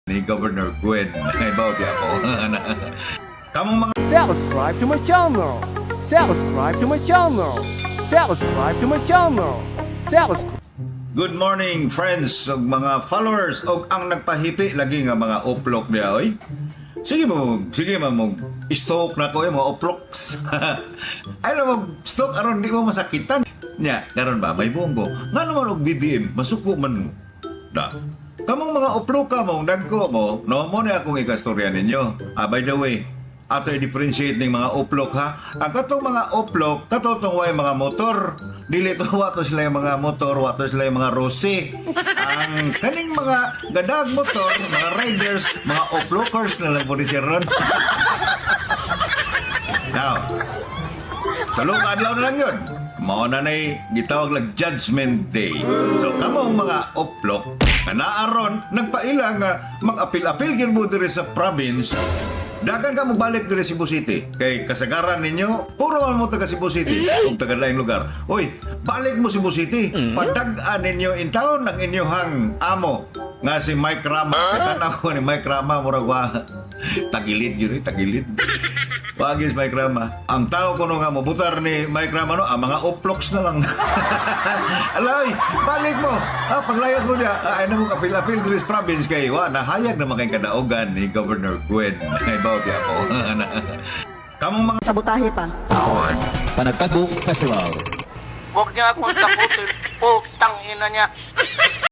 ni Governor Gwen. Ay, bawag ako. Kamong mga Subscribe to my channel. Subscribe to my channel. Subscribe to my channel. Subscribe. good morning, friends ug mga followers og ang nagpahipi lagi nga mga oplok niya, oy. Sige mo stalk na ko yung mga oploks. Ay mo stalk aron di mo masakitan. Nya, karon ba may bonggo. Nga naman og BBM, masuko man mo. Da. Kamong mga oplok ka mo, dagko mo, no mo na akong ikastorya ninyo. By the way, after differentiate ng mga oplok ha, ang katong mga oplok, katotong way mga motor, dili to wato sila yung mga motor, wato sila yung mga rose. Ang kaning mga gadag motor, mga riders, mga oplokers na lang po ni Sir Ron. Now, talong adlaw na lang yun. Mao na na'y gitawag lang Judgment Day. So, kamong mga oplok, na naaron, nagpaila nga mag-apil-apil gin mo diri sa province. Dagan ka magbalik diri Cebu City. Kay kasagaran ninyo, puro man mo taga Cebu City kung taga laing lugar. Uy, balik mo Cebu City. Padag-an ninyo in town ang inyohang amo nga si Mike Rama. Katanaw ko ni Mike Rama, murag wa tagilid yun, tagilid. Wagis Mike Rama. Ang tao ko nga mabutar ni Mike Rama no, ang mga oploks na lang. Alay, balik mo. Paglayas mo niya, ay na mong apil-apil diri sa province kay wa nahayag na makay kadaogan ni Governor Gwen. Ay bawag ako. Kamong mga Sabotahe pa. Panagtagong Festival. Huwag niya akong takutin. Putang ina niya.